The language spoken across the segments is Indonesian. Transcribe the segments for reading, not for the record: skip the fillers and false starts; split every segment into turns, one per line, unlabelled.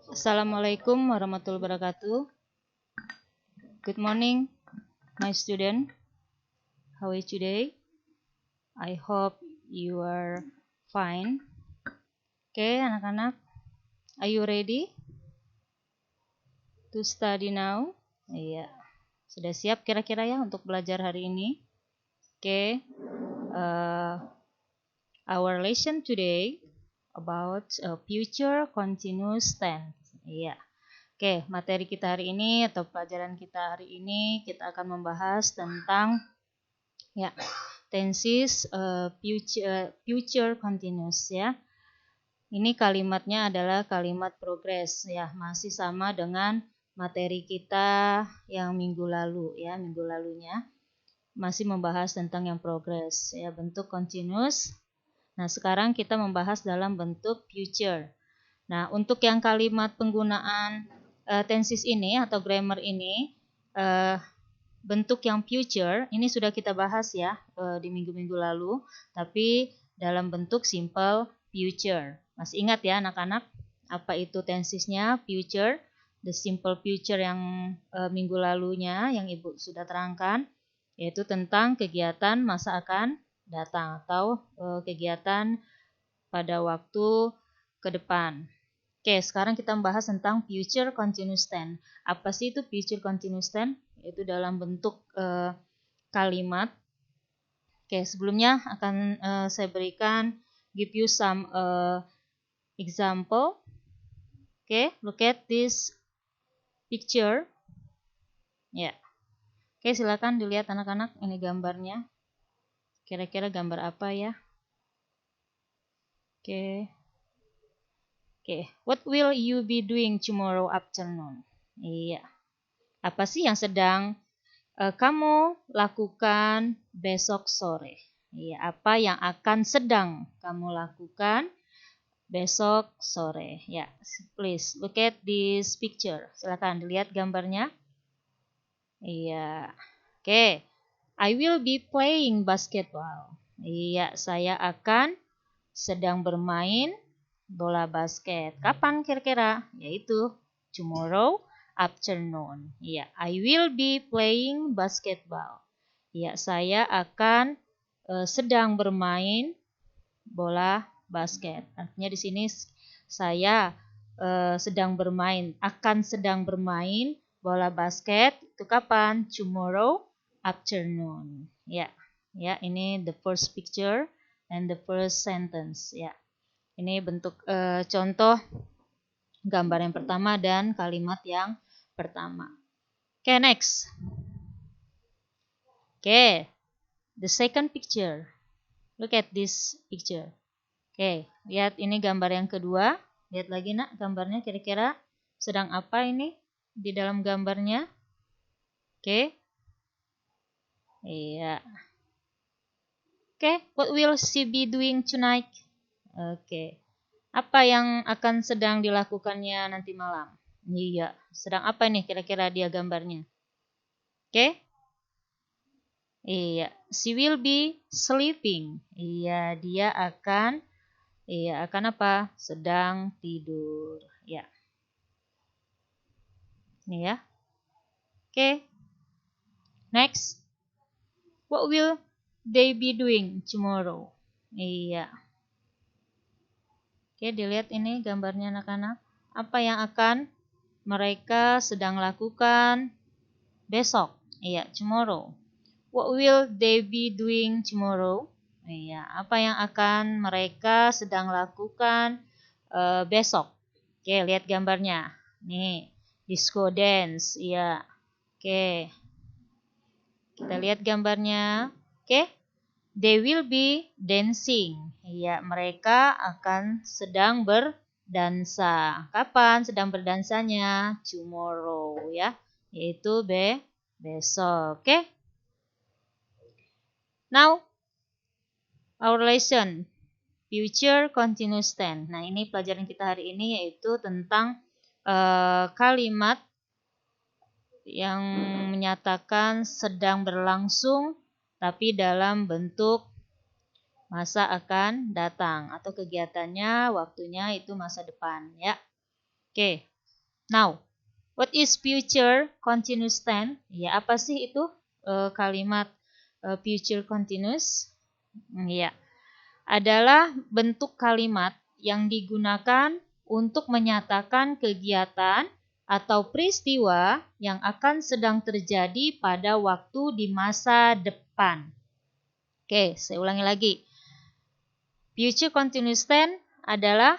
Assalamualaikum warahmatullahi wabarakatuh. Good morning, my student. How are you today? I hope you are fine. Oke, anak-anak, are you ready to study now? Iya, sudah siap kira-kira ya untuk belajar hari ini? Oke, our lesson today about future continuous tense. Iya. Oke, materi kita hari ini atau pelajaran kita hari ini kita akan membahas tentang ya tenses future continuous ya. Ini kalimatnya adalah kalimat progress ya, masih sama dengan materi kita yang minggu lalu ya, minggu lalunya masih membahas tentang yang progress ya, bentuk continuous. Nah, sekarang kita membahas dalam bentuk future. Nah, untuk yang kalimat penggunaan tenses ini atau grammar ini bentuk yang future ini sudah kita bahas ya di minggu-minggu lalu, tapi dalam bentuk simple future. Masih ingat ya anak-anak apa itu tensesnya future, the simple future yang minggu lalunya yang Ibu sudah terangkan, yaitu tentang kegiatan masa akan datang atau kegiatan pada waktu ke depan. Oke, sekarang kita membahas tentang future continuous tense. Apa sih itu future continuous tense? Itu dalam bentuk kalimat. Oke, sebelumnya akan saya berikan give you some example. Oke, look at this picture. Ya. Oke, silakan dilihat anak-anak, ini gambarnya. Kira-kira gambar apa ya? Oke. Oke, what will you be doing tomorrow afternoon? Iya. Apa sih yang sedang kamu lakukan besok sore? Iya, apa yang akan sedang kamu lakukan besok sore? Ya, please look at this picture. Silakan dilihat gambarnya. Iya. Oke. I will be playing basketball. Iya, saya akan sedang bermain bola basket. Kapan kira-kira? Yaitu tomorrow afternoon. Ya, I will be playing basketball. Ya, saya akan sedang bermain bola basket. Artinya di sini saya akan sedang bermain bola basket. Itu kapan? Tomorrow afternoon. Ya. Ya, ini the first picture and the first sentence ya. Ini bentuk contoh gambar yang pertama dan kalimat yang pertama. Oke, next. Oke, the second picture. Look at this picture. Oke, lihat ini gambar yang kedua. Lihat lagi nak gambarnya kira-kira sedang apa ini di dalam gambarnya. Oke. Iya. Oke, what will she be doing tonight? Oke. Apa yang akan sedang dilakukannya nanti malam? Iya, sedang apa nih kira-kira dia gambarnya? Oke? Iya, she will be sleeping. Iya, dia akan apa? Sedang tidur. Ya. Ini ya. Oke. Next. What will they be doing tomorrow? Iya. Oke, dilihat ini gambarnya anak-anak. Apa yang akan mereka sedang lakukan besok? Iya, tomorrow. What will they be doing tomorrow? Iya, apa yang akan mereka sedang lakukan besok? Oke, lihat gambarnya. Nih, disco dance. Iya. Oke. Kita lihat gambarnya. Oke. They will be dancing. Iya, mereka akan sedang berdansa. Kapan sedang berdansanya? Tomorrow ya, yaitu besok. Oke. Now, our lesson future continuous tense. Nah, ini pelajaran kita hari ini yaitu tentang kalimat yang menyatakan sedang berlangsung tapi dalam bentuk masa akan datang atau kegiatannya waktunya itu masa depan ya. Oke, Now, what is future continuous tense? Ya, apa sih itu kalimat future continuous? Ya, adalah bentuk kalimat yang digunakan untuk menyatakan kegiatan atau peristiwa yang akan sedang terjadi pada waktu di masa depan. Oke, saya ulangi lagi. Future continuous tense adalah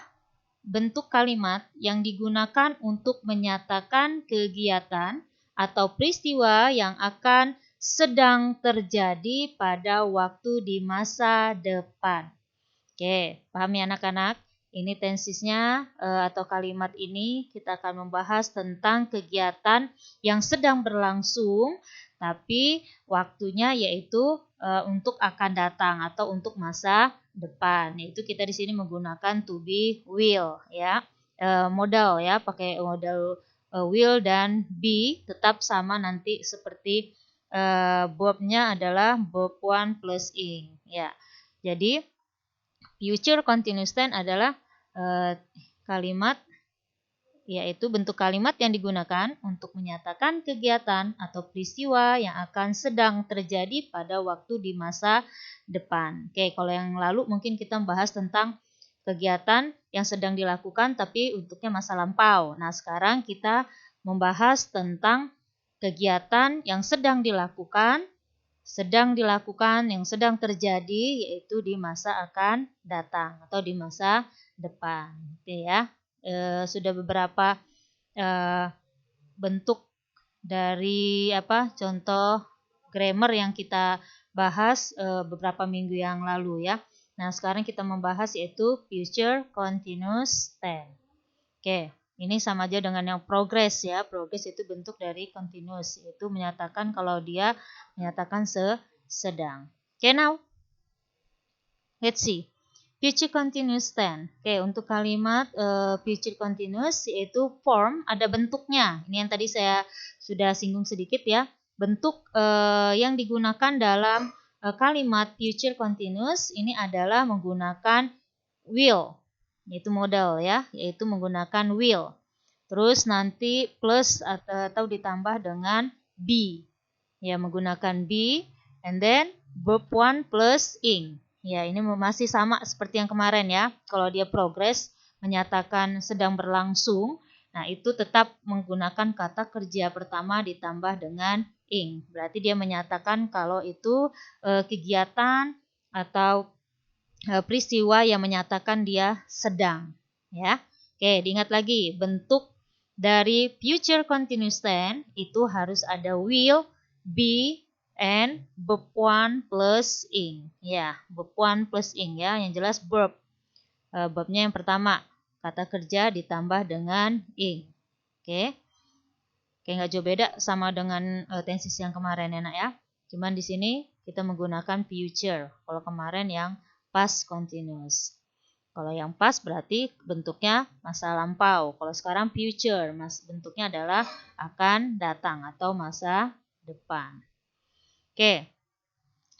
bentuk kalimat yang digunakan untuk menyatakan kegiatan atau peristiwa yang akan sedang terjadi pada waktu di masa depan. Oke, paham ya anak-anak? Ini tensisnya atau kalimat ini kita akan membahas tentang kegiatan yang sedang berlangsung, tapi waktunya yaitu untuk akan datang atau untuk masa depan. Yaitu kita di sini menggunakan to be, will, ya, modal ya, pakai modal will dan be tetap sama nanti seperti verbnya adalah verb one plus ing, ya. Jadi future continuous tense adalah kalimat, yaitu bentuk kalimat yang digunakan untuk menyatakan kegiatan atau peristiwa yang akan sedang terjadi pada waktu di masa depan. Oke, kalau yang lalu mungkin kita membahas tentang kegiatan yang sedang dilakukan tapi untuknya masa lampau. Nah, sekarang kita membahas tentang kegiatan yang sedang dilakukan, yang sedang terjadi, yaitu di masa akan datang atau di masa depan. Oke ya. Sudah beberapa bentuk dari contoh grammar yang kita bahas beberapa minggu yang lalu ya. Nah, sekarang kita membahas yaitu future continuous tense. Oke, ini sama aja dengan yang progress ya. Progress itu bentuk dari continuous, yaitu menyatakan kalau dia menyatakan sedang. Oke, now let's see. Future continuous tense. Oke, untuk kalimat future continuous yaitu form ada bentuknya. Ini yang tadi saya sudah singgung sedikit ya. Bentuk yang digunakan dalam kalimat future continuous ini adalah menggunakan will, yaitu modal ya, yaitu menggunakan will. Terus nanti plus atau ditambah dengan be. Ya, menggunakan be and then verb one plus ing. Ya, ini masih sama seperti yang kemarin ya. Kalau dia progress menyatakan sedang berlangsung, nah itu tetap menggunakan kata kerja pertama ditambah dengan ing. Berarti dia menyatakan kalau itu kegiatan atau peristiwa yang menyatakan dia sedang, ya. Oke, diingat lagi bentuk dari future continuous tense itu harus ada will, be, and verb one plus ing. Ya, verb one plus ing ya, yang jelas verb. Verbnya yang pertama, kata kerja ditambah dengan ing. Oke. Oke, nggak jauh beda sama dengan tenses yang kemarin ya, Nak ya. Cuman di sini kita menggunakan future. Kalau kemarin yang past continuous. Kalau yang past berarti bentuknya masa lampau. Kalau sekarang future, bentuknya adalah akan datang atau masa depan. Oke,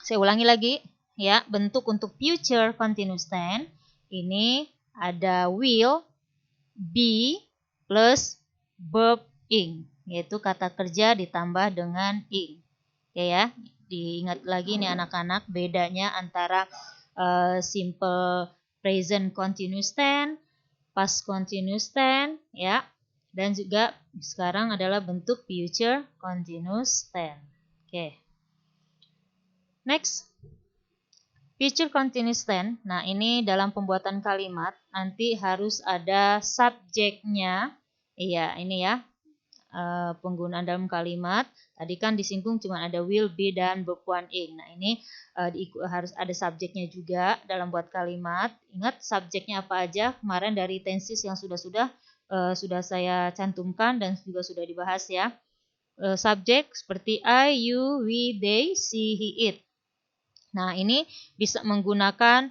saya ulangi lagi ya. Bentuk untuk future continuous tense ini ada will, be, plus verb ing, yaitu kata kerja ditambah dengan ing. Oke ya, diingat lagi nih anak-anak bedanya antara simple present continuous tense, past continuous tense ya, dan juga sekarang adalah bentuk future continuous tense. Oke. Next, future continuous tense. Nah, ini dalam pembuatan kalimat nanti harus ada subjeknya. Iya, ini ya. Penggunaan dalam kalimat. Tadi kan disinggung cuma ada will, be, dan verb one ing. Nah, ini harus ada subjeknya juga dalam buat kalimat. Ingat subjeknya apa aja kemarin dari tenses yang sudah saya cantumkan dan juga sudah dibahas ya. Subjek seperti I, you, we, they, she, he, it. Nah, ini bisa menggunakan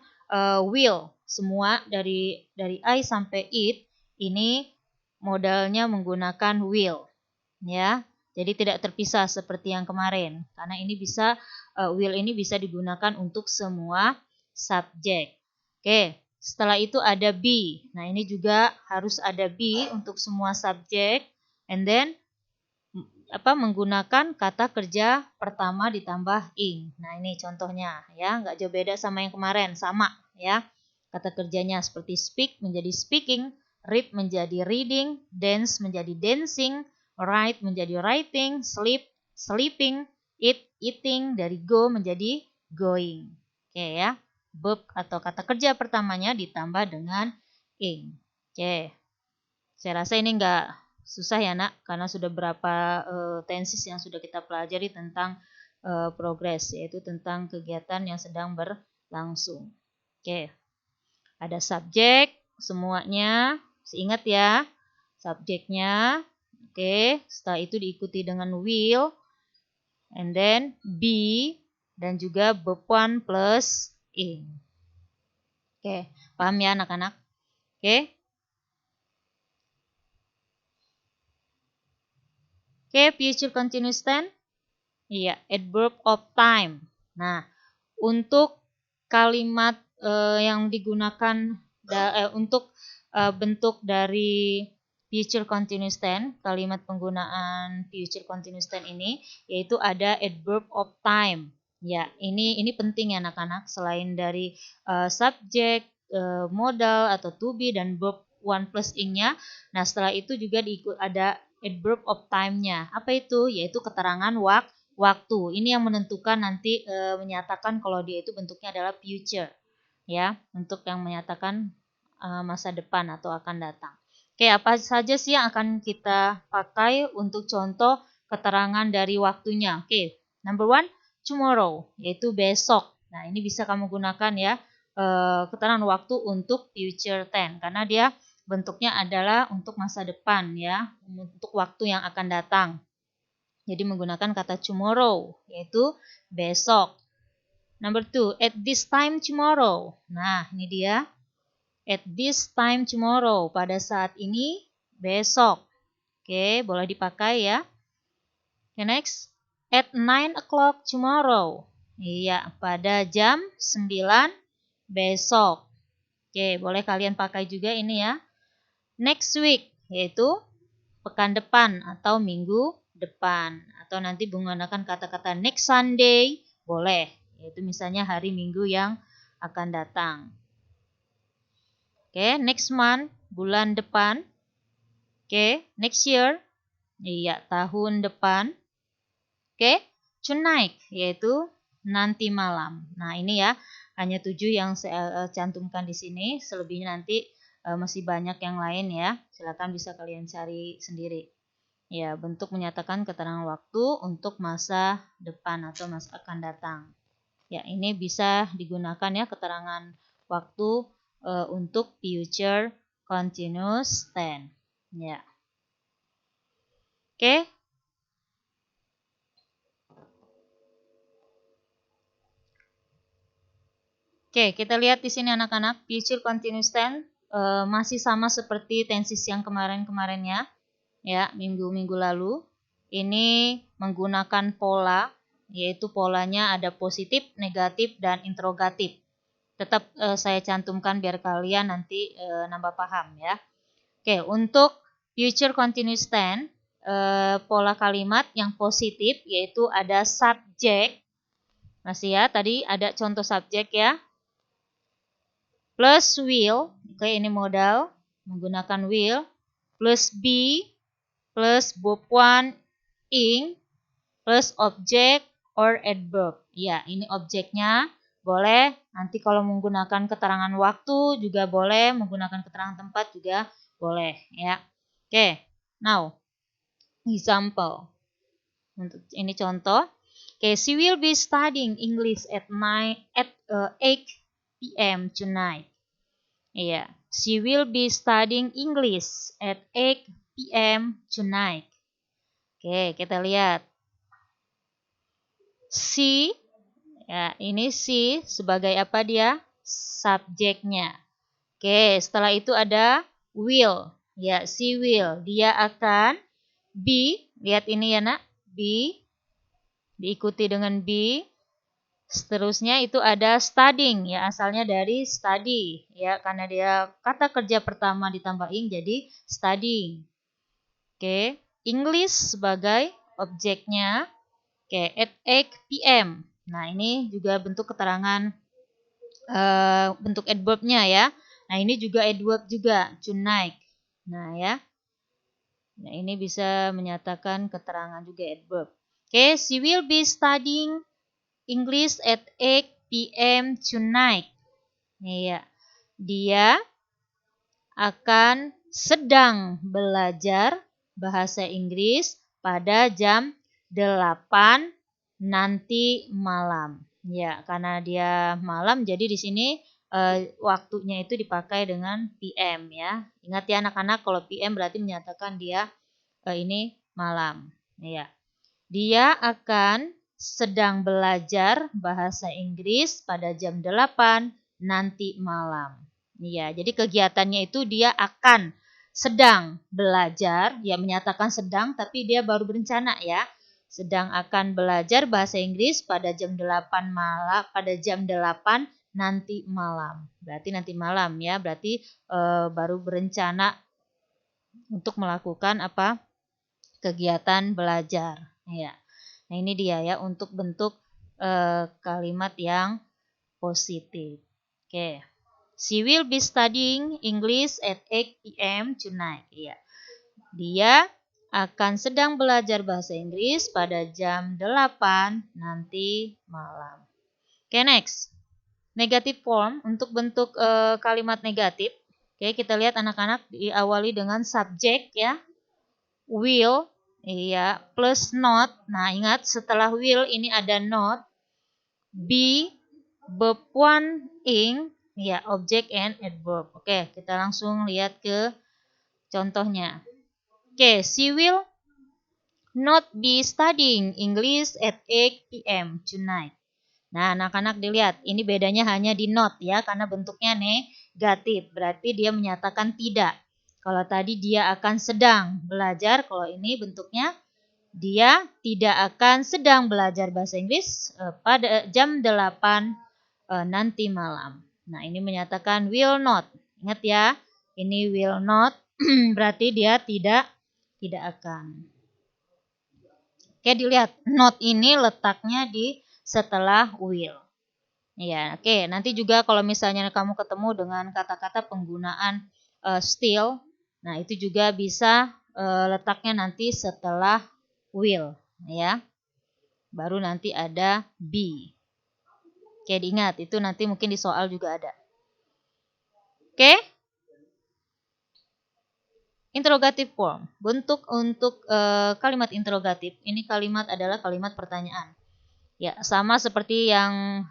will. Semua dari I sampai it ini modalnya menggunakan will. Ya. Jadi tidak terpisah seperti yang kemarin. Karena ini bisa will ini bisa digunakan untuk semua subjek. Oke. setelah itu ada be. Nah, ini juga harus ada be untuk semua subjek. And then menggunakan kata kerja pertama ditambah ing. Nah, ini contohnya ya, nggak jauh beda sama yang kemarin, sama ya. Kata kerjanya seperti speak menjadi speaking, read menjadi reading, dance menjadi dancing, write menjadi writing, sleep sleeping, eat eating, dari go menjadi going. Oke ya. Verb atau kata kerja pertamanya ditambah dengan ing. Oke. Saya rasa ini enggak susah ya nak, karena sudah berapa tenses yang sudah kita pelajari tentang progress, yaitu tentang kegiatan yang sedang berlangsung. Oke. Ada subjek, semuanya, ingat ya, subjeknya. Oke, setelah itu diikuti dengan will, and then be, dan juga verb one plus ing. Oke, paham ya anak-anak? Oke. Oke, future continuous tense. Iya, adverb of time. Nah, untuk kalimat yang digunakan untuk bentuk dari future continuous tense, kalimat penggunaan future continuous tense ini yaitu ada adverb of time. Ya, ini penting ya anak-anak, selain dari subjek, modal atau to be dan verb one plus ing-nya. Nah, setelah itu juga ada adverb of time-nya. Apa itu? Yaitu keterangan waktu. Ini yang menentukan nanti menyatakan kalau dia itu bentuknya adalah future, ya, untuk yang menyatakan masa depan atau akan datang. Oke, apa saja sih yang akan kita pakai untuk contoh keterangan dari waktunya? Oke, number one, tomorrow, yaitu besok. Nah, ini bisa kamu gunakan ya keterangan waktu untuk future tense karena dia bentuknya adalah untuk masa depan ya, untuk waktu yang akan datang. Jadi menggunakan kata tomorrow, yaitu besok. Number two, at this time tomorrow. Nah, ini dia. At this time tomorrow. Pada saat ini, besok. Oke, boleh dipakai ya. Okay, next. At 9 o'clock tomorrow. Iya, pada jam 9 besok. Oke, boleh kalian pakai juga ini ya. Next week, yaitu pekan depan atau minggu depan, atau nanti menggunakan kata-kata next Sunday boleh, yaitu misalnya hari Minggu yang akan datang. Oke, next month, bulan depan. Oke, next year, iya, tahun depan. Oke, tonight, yaitu nanti malam. Nah, ini ya hanya 7 yang saya cantumkan di sini, selebihnya nanti masih banyak yang lain ya. Silakan bisa kalian cari sendiri. Ya, bentuk menyatakan keterangan waktu untuk masa depan atau masa akan datang. Ya, ini bisa digunakan ya keterangan waktu untuk future continuous tense. Ya. Oke. Oke, kita lihat di sini anak-anak, future continuous tense masih sama seperti tenses yang kemarin-kemarin ya, minggu-minggu lalu. Ini menggunakan pola, yaitu polanya ada positif, negatif, dan interrogatif. Tetap saya cantumkan biar kalian nanti nambah paham ya. Oke, untuk future continuous tense, pola kalimat yang positif yaitu ada subjek. Masih ya, tadi ada contoh subjek ya. Plus will, oke ini modal, menggunakan will. Plus be, plus verb one, ing, plus object or adverb. Ya, ini objeknya boleh. Nanti kalau menggunakan keterangan waktu juga boleh, menggunakan keterangan tempat juga boleh ya. Oke, now example. Untuk ini contoh. Oke, she will be studying English at 8 p.m. tonight. Iya, she will be studying English at 8 p.m. tonight. Oke, kita lihat. She, ya ini she sebagai apa dia? Subjeknya. Oke, setelah itu ada will. Ya, she will. Dia akan be, lihat ini ya nak, be, diikuti dengan be. Seterusnya itu ada studying, ya asalnya dari study, ya karena dia kata kerja pertama ditambah ing jadi studying. Oke, English sebagai objeknya. Oke, at 8 p.m. Nah, ini juga bentuk keterangan bentuk adverb-nya ya. Nah, ini juga adverb juga, tonight. Nah, ya. Nah, ini bisa menyatakan keterangan juga adverb. Oke, she will be studying English at 8 p.m. tonight. Iya. Dia akan sedang belajar bahasa Inggris pada jam 8 nanti malam. Ya, karena dia malam jadi di sini waktunya itu dipakai dengan PM ya. Ingat ya anak-anak, kalau PM berarti menyatakan dia ini malam. Ya. Dia akan sedang belajar bahasa Inggris pada jam 8 nanti malam. Iya, jadi kegiatannya itu dia akan sedang belajar, ya menyatakan sedang tapi dia baru berencana ya. Sedang akan belajar bahasa Inggris pada jam 8 malam, pada jam 8 nanti malam. Berarti nanti malam ya, berarti baru berencana untuk melakukan apa? Kegiatan belajar. Ya. Nah, ini dia ya untuk bentuk kalimat yang positif. Oke. She will be studying English at 8 p.m. tonight. Ya. Dia akan sedang belajar bahasa Inggris pada jam 8 nanti malam. Oke, next. Negative form untuk bentuk kalimat negatif. Oke, kita lihat anak-anak diawali dengan subjek ya. Will, iya, plus not. Nah, ingat setelah will ini ada not. Be, verb one, ing, ya, object and adverb. Oke, kita langsung lihat ke contohnya. Oke, she will not be studying English at 8 p.m. tonight. Nah, anak-anak dilihat, ini bedanya hanya di not ya, karena bentuknya negatif. Berarti dia menyatakan tidak. Kalau tadi dia akan sedang belajar, kalau ini bentuknya dia tidak akan sedang belajar bahasa Inggris pada jam 8 nanti malam. Nah, ini menyatakan will not. Ingat ya, ini will not berarti dia tidak akan. Oke, dilihat not ini letaknya di setelah will. Ya, oke. Nanti juga kalau misalnya kamu ketemu dengan kata-kata penggunaan still, nah itu juga bisa letaknya nanti setelah will, ya. Baru nanti ada be. Oke, diingat itu nanti mungkin di soal juga ada. Oke? Interrogative form. Bentuk untuk kalimat interrogatif. Ini kalimat adalah kalimat pertanyaan. Ya, sama seperti yang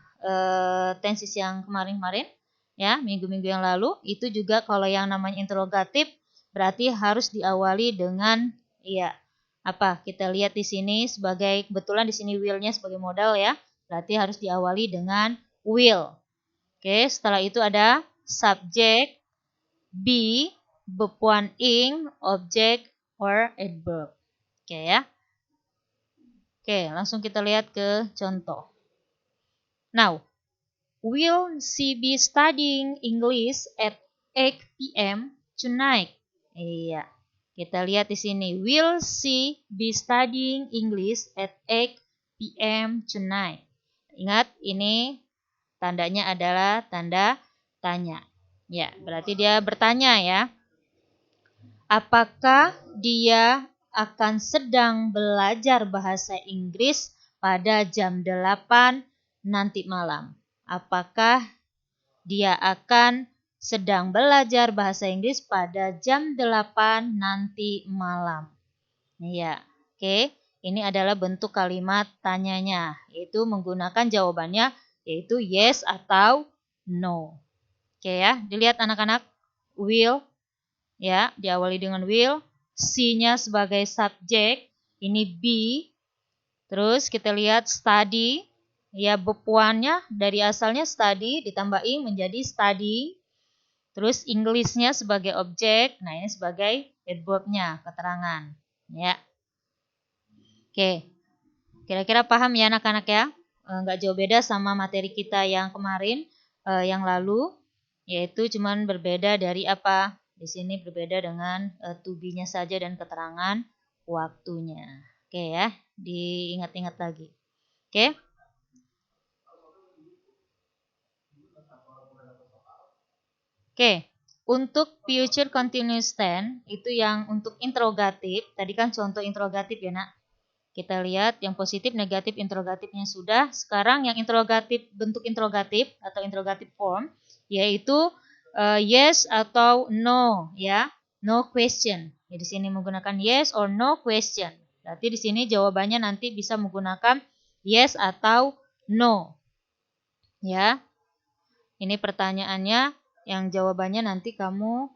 tensis yang kemarin-kemarin, ya, minggu-minggu yang lalu, itu juga kalau yang namanya interrogatif berarti harus diawali dengan ya, apa? Kita lihat di sini sebagai kebetulan di sini will-nya sebagai modal ya. Berarti harus diawali dengan will. Oke, setelah itu ada subject, be, verb one ing, object or adverb. Oke ya. Oke, langsung kita lihat ke contoh. Now, will she be studying English at 8 p.m. tonight? Iya. Kita lihat di sini. Will she be studying English at 8 p.m. tonight? Ingat, ini tandanya adalah tanda tanya. Ya, berarti dia bertanya ya. Apakah dia akan sedang belajar bahasa Inggris pada jam 8 nanti malam? Apakah dia akan sedang belajar bahasa Inggris pada jam 8 nanti malam? Ya, oke. Ini adalah bentuk kalimat tanyanya, yaitu menggunakan jawabannya yaitu yes atau no. Oke ya, dilihat anak-anak. Will, ya, diawali dengan will. C-nya sebagai subjek, ini be. Terus kita lihat study, ya bepuannya dari asalnya study ditambah ing menjadi study. Terus English-nya sebagai objek, nah ini sebagai adverb-nya, keterangan. Ya. Oke, kira-kira paham ya anak-anak ya nggak jauh beda sama materi kita yang kemarin, yang lalu, yaitu cuman berbeda dari apa? Di sini berbeda dengan to be-nya saja dan keterangan waktunya. Oke ya, diingat-ingat lagi. Oke. Oke, untuk future continuous tense itu yang untuk interrogatif, tadi kan contoh interrogatif ya nak. Kita lihat yang positif, negatif, interrogatifnya sudah. Sekarang yang interrogatif, bentuk interrogatif atau interrogative form, yaitu yes atau no, ya, no question. Ya, di sini menggunakan yes or no question. Berarti di sini jawabannya nanti bisa menggunakan yes atau no, ya. Ini pertanyaannya, yang jawabannya nanti kamu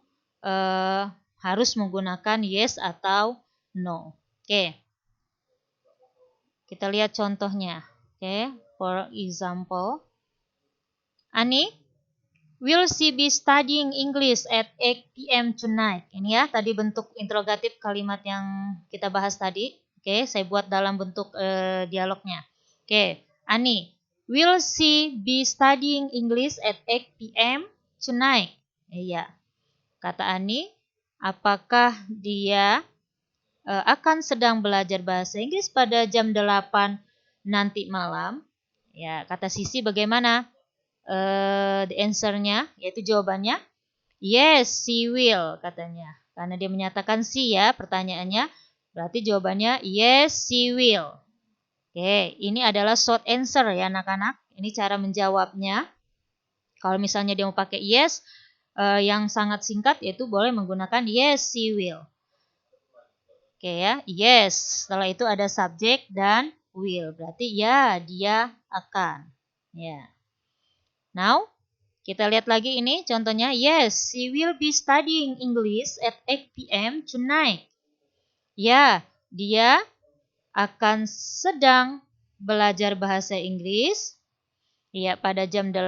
harus menggunakan yes atau no. Oke. Kita lihat contohnya. Oke, for example, Ani, will she be studying English at 8 p.m. tonight? Ini ya, tadi bentuk interrogatif kalimat yang kita bahas tadi. Oke, saya buat dalam bentuk dialognya. Oke, Ani, will she be studying English at 8 p.m. tonight? Iya. Kata Ani, apakah dia akan sedang belajar bahasa Inggris pada jam 8 nanti malam? Ya, kata Sisi bagaimana? The answer-nya, yaitu jawabannya, yes, she will, katanya. Karena dia menyatakan si ya, pertanyaannya, berarti jawabannya yes, she will. Oke, ini adalah short answer ya anak-anak. Ini cara menjawabnya. Kalau misalnya dia mau pakai yes, yang sangat singkat, yaitu boleh menggunakan yes, she will. Oke ya, yes. Setelah itu ada subjek dan will. Berarti ya, dia akan. Ya. Now, kita lihat lagi ini contohnya. Yes, she will be studying English at 8 p.m. tonight. Ya, dia akan sedang belajar bahasa Inggris ya pada jam 8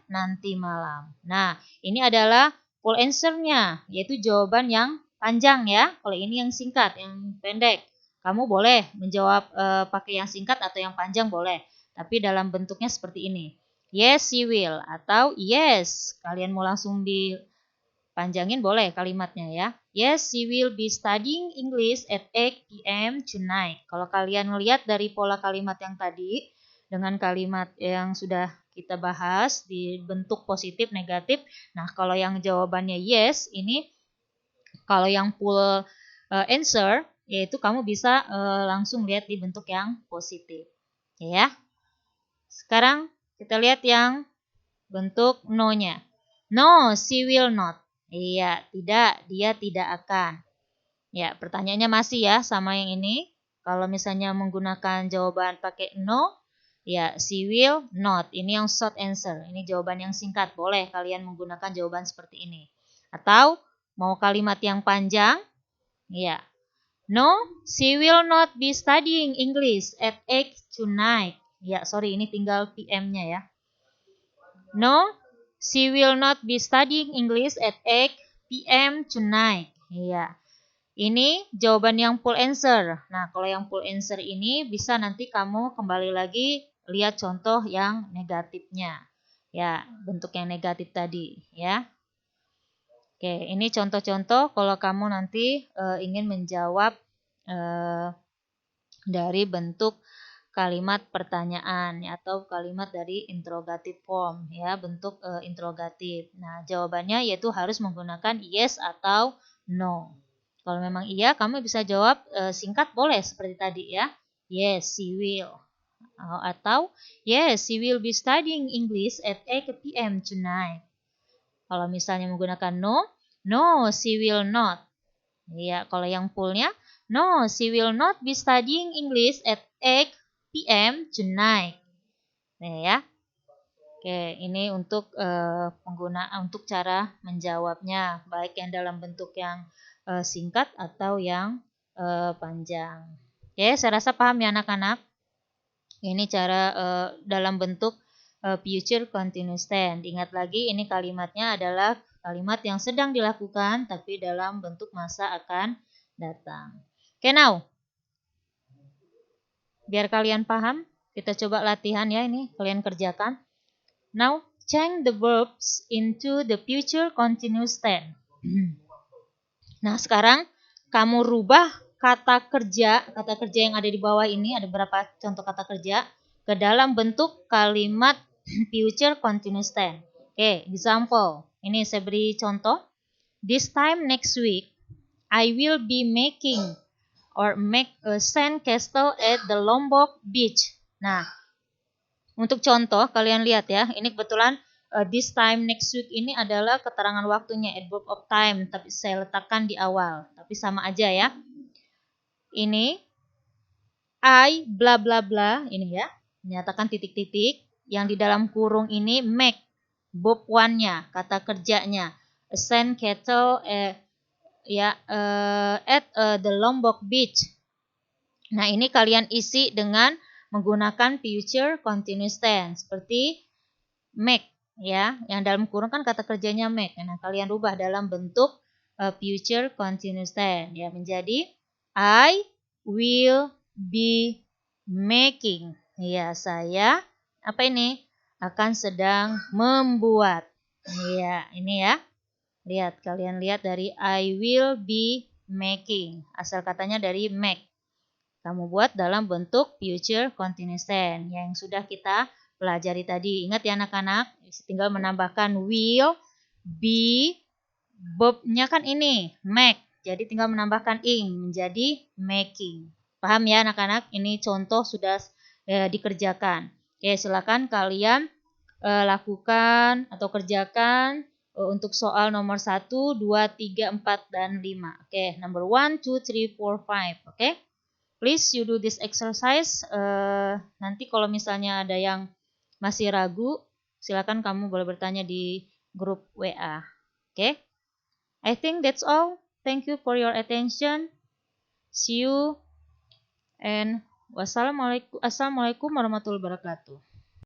nanti malam. Nah, ini adalah full answer-nya, yaitu jawaban yang panjang ya. Kalau ini yang singkat, yang pendek. Kamu boleh menjawab pakai yang singkat atau yang panjang boleh. Tapi dalam bentuknya seperti ini. Yes, she will. Atau yes. Kalian mau langsung dipanjangin boleh kalimatnya ya. Yes, she will be studying English at 8 p.m. tonight. Kalau kalian melihat dari pola kalimat yang tadi, dengan kalimat yang sudah kita bahas di bentuk positif, negatif. Nah, kalau yang jawabannya yes, ini kalau yang full answer, yaitu kamu bisa langsung lihat di bentuk yang positif. Ya. Sekarang kita lihat yang bentuk no-nya. No, she will not. Iya, tidak, dia tidak akan. Ya, pertanyaannya masih ya sama yang ini. Kalau misalnya menggunakan jawaban pakai no, ya she will not. Ini yang short answer. Ini jawaban yang singkat. Boleh kalian menggunakan jawaban seperti ini. Atau mau kalimat yang panjang, ya. No, she will not be studying English at 8 tonight. Ya, sorry, ini tinggal PM-nya ya. No, she will not be studying English at 8 p.m. tonight. Iya. Ini jawaban yang full answer. Nah, kalau yang full answer ini bisa nanti kamu kembali lagi lihat contoh yang negatifnya. Ya, bentuk yang negatif tadi, ya. Oke, ini contoh-contoh kalau kamu nanti ingin menjawab dari bentuk kalimat pertanyaan atau kalimat dari interrogative form ya, bentuk interrogatif. Nah, jawabannya yaitu harus menggunakan yes atau no. Kalau memang iya, kamu bisa jawab singkat boleh seperti tadi ya. Yes, she will. Atau yes, she will be studying English at 8 p.m. tonight. Kalau misalnya menggunakan no, no, she will not. Ya, kalau yang fullnya, no, she will not be studying English at 8 p.m. tonight. Nah ya. Oke, ini untuk penggunaan untuk cara menjawabnya, baik yang dalam bentuk yang singkat atau yang panjang. Oke, saya rasa paham ya anak-anak. Ini cara dalam bentuk future continuous tense. Ingat lagi, ini kalimatnya adalah kalimat yang sedang dilakukan tapi dalam bentuk masa akan datang. Oke, now. Biar kalian paham, Kita coba latihan ya, ini kalian kerjakan. Now, change the verbs into the future continuous tense. Nah, sekarang kamu rubah kata kerja yang ada di bawah ini, ada beberapa contoh kata kerja, ke dalam bentuk kalimat future continuous tense. Oke, example. Ini saya beri contoh. This time next week, I will be make a sand castle at the Lombok Beach. Nah, untuk contoh, kalian lihat ya, ini kebetulan this time next week ini adalah keterangan waktunya, adverb of time, tapi saya letakkan di awal. Tapi sama aja ya. Ini I bla bla bla, ini ya, menyatakan titik-titik. Yang di dalam kurung ini make, verb one-nya, kata kerjanya. A sand castle at the Lombok Beach. Nah, ini kalian isi dengan menggunakan future continuous tense seperti make ya. Yang dalam kurung kan kata kerjanya make. Nah, kalian rubah dalam bentuk future continuous tense ya menjadi I will be making. Ya, saya apa ini? Akan sedang membuat. Ya, ini ya. Lihat, kalian lihat dari I will be making. Asal katanya dari make. Kamu buat dalam bentuk future continuous tense yang sudah kita pelajari tadi. Ingat ya anak-anak, tinggal menambahkan will, be, verb-nya kan ini, make. Jadi tinggal menambahkan ing menjadi making. Paham ya anak-anak? Ini contoh sudah dikerjakan. Oke, silakan kalian lakukan atau kerjakan untuk soal nomor 1, 2, 3, 4, dan 5. Oke, number 1, 2, 3, 4, 5. Oke. Please you do this exercise. Nanti kalau misalnya ada yang masih ragu, silakan kamu boleh bertanya di grup WA. Okay? I think that's all. Thank you for your attention. See you and wassalamualaikum warahmatullahi wabarakatuh.